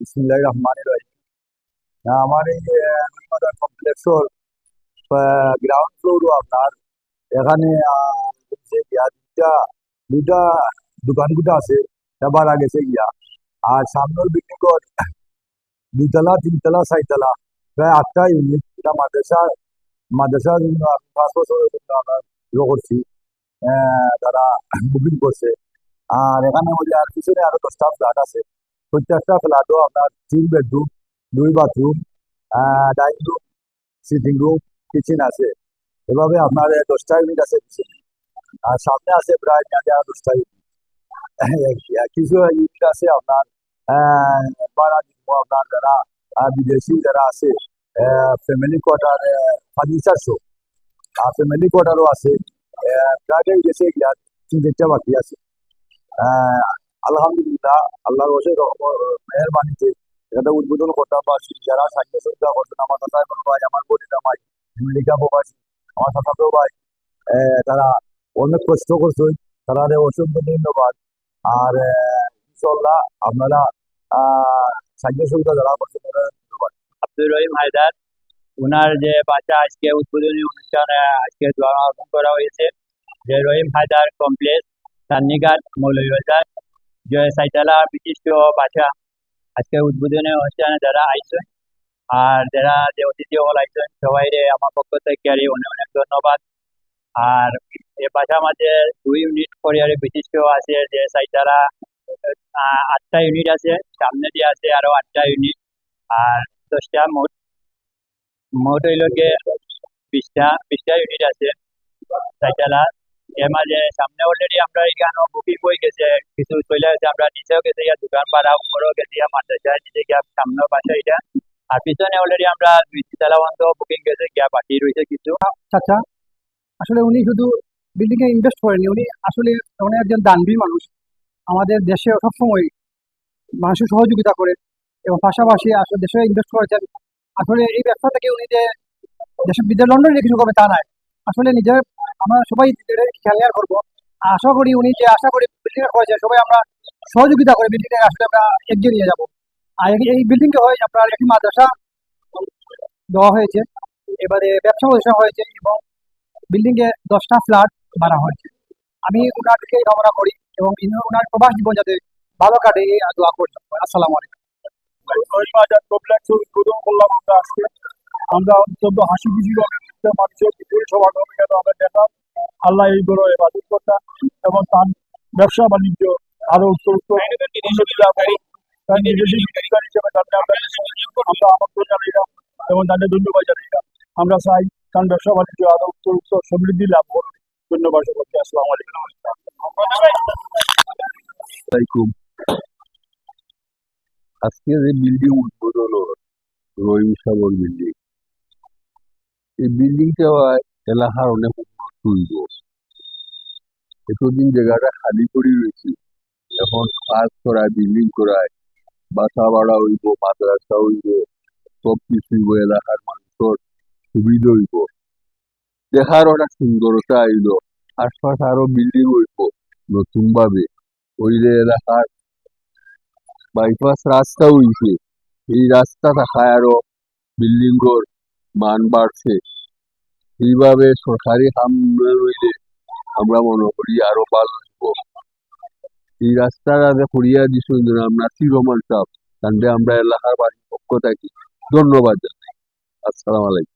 বিসমিল্লাহির রহমানির রহিম। আমার এই নির্মাতার কমপ্লেক্সর গ্রাউন্ড ফ্লোরও আপনার এখানে হচ্ছে গিয়া দুইটা দোকানগুলো আছে এবার গেছে গিয়া। আর সামনের বিল্ডিং দুইতলা তিনতলা চারতলা প্রায় 8টা ইউনিট। এটা মাদ্রাসার জন্য আমি 5 বছরের জন্য আমরা করছি। তারা বুকিং করছে। আর এখানে মধ্যে আর পিছনে আরো 10টা ফ্ল্যাট আছে। প্রত্যেকটা ফ্ল্যাটও আপনার 3 bedroom, 2 bathroom, dining room, sitting room, kitchen আছে। এভাবে আপনার 10টা ইউনিট আছে পিছনে। আর সামনে আছে প্রায় 10টা ইউনিট। কিছু ইউনিট আছে আপনার আহ, ভাড়া দিব আপনার যারা বিদেশি যারা আছে, ফ্যামিলি কোয়ার্টার, ফার্নিচার শো আর ফ্যামিলি কোয়ার্টারও আছে। প্রায় গেছে গিয়া 3-4টা বাকি আছে। আহ, আলহামদুলিল্লাহ, আল্লাহর অশেষ মেহরবানিতে এটা উদ্বোধন করতে পারছি। যারা সাহায্য সহযোগিতা করছেন, আমার চাচা এখন ভাই, আমার বোনেরা ভাই, আমেরিকা প্রবাসী, আমার চাচাতো ভাই, তারা অনেক কষ্ট করছে। তারা অসংখ্য ধন্যবাদ। আর ইনশাল্লাহ আপনারা সাহায্য সহযোগিতা যারা করছেন তাদের ধন্যবাদ। আব্দুর রহিম হায়দার, ওনার যে বাচ্চা আজকে উদ্বোধনী অনুষ্ঠানে আজকে উদ্বোধন করা হয়েছে, যে রহিম হায়দার কমপ্লেক্স, সান্নিঘাট, মৌলভীবাজার, যে সাইতালা বিশিষ্ট বাসা। আজকে উদ্বোধনী অনুষ্ঠানে যারা আইসেন আর যারা যে অতিথি হল আইসেন, সবাই আমার পক্ষ থেকে অনেক অনেক ধন্যবাদ। আর এ বাসা মাঝে 2 ইউনিট পরিবারে বিশিষ্ট আছে, যে সাইতালা 8টা ইউনিট আছে, সামনে দিয়ে আছে আরো 8টা ইউনিট। আর 10টা মোট মোট হইল গিয়ে 20টা ইউনিট আছে সাইটালা। এর মাঝে সামনে অলরেডি আমরা এখানে বুকিং হয়ে গেছে, কিছু চলে গেছে, আমরা নিচেও গেছে গিয়া দোকান পাড়া, উপরেও গেছে গিয়া মাদ্রাসায় নিচে গিয়া সামনেও বাসা এটা। আর পিছনে অলরেডি আমরা 2 তলা পর্যন্ত বুকিং গেছে গিয়া, বাকি রয়েছে কিছু। আচ্ছা, আসলে উনি শুধু বিল্ডিং এ ইনভেস্ট করেনি, উনি আসলে উনি একজন দানবীর মানুষ। আমাদের দেশে সবসময় মানুষের সহযোগিতা করে এবং পাশাপাশি আসলে দেশে ইনভেস্ট করেছেন। আসলে এই ব্যবসা থেকে উনি যে দেশের বিদ্যা লন্ডনে কিছু করবে তা নয়, আসলে নিজের আমরা সবাই খেয়াল করবো। আশা করি উনি যে আশা করি বিল্ডিং করেছে, সবাই আমরা সহযোগিতা করে বিল্ডিং আসলে আমরা এগিয়ে নিয়ে যাবো। আর এই বিল্ডিং কে হয় আপনার একটি মাদ্রাসা দেওয়া হয়েছে, এবারে ব্যবসা প্রতিষ্ঠান হয়েছে এবং বিল্ডিং এ 10টা ফ্ল্যাট বানা হয়েছে। আমি ওনাকে কামনা করি এবং ওনার প্রবাস জীবন যাতে ভালো কাটে এই দোয়া করছি। আসসালামু আলাইকুম। বাজার কমপ্লেক্স উদ্বোধন করলাম আমরা আজকে। আমরা অত্যন্ত হাসি খুশি মানুষের বিপুল সমাগমে আমরা দেখলাম। আল্লাহ এই বড় হেফাজত করতাম এবং তার ব্যবসা বাণিজ্য আরো উত্তর উন্নতি লাভ করে। তাই বিদেশি বিনিয়োগকারী হিসেবে তাদের আমরা আমন্ত্রণ জানাইলাম এবং তাদের ধন্যবাদ জানাইলাম। আমরা চাই কারণ ব্যবসা বাণিজ্য আরো উত্তর সমৃদ্ধি লাভ করবে। ধন্যবাদ সকলকে। আসসালামু আলাইকুম। আজকে যে বিল্ডিং উদ্বোধন হলো, রহিম সাগর বিল্ডিং, এই বিল্ডিংটা এলাকার অনেক উন্নত হইব। এতদিন জায়গাটা খালি করে রয়েছে, এখন কাজ করায়, বিল্ডিং করায়, বাসা ভাড়া হইব, মাদ্রাসা হইব, সব কিছু হইব, এলাকার মানুষের সুবিধা হইব, দেখার একটা সুন্দরতা আইল। আশপাশ আরো বিল্ডিং হইব নতুন ভাবে, হইলে এলাকার বাইপাস রাস্তা হইছে, এই রাস্তা থাকায় আরো বিল্ডিংর মান বাড়ছে। এইভাবে সরকারি কাম রইলে আমরা মনে করি আরো ভালো হইব। এই রাস্তাটা যে করিয়া দিছেন নাসির রহমান সাহেব, তাহলে আমরা এলাকার বাড়ির পক্ষ থাকি ধন্যবাদ জানাই। আসসালামু আলাইকুম।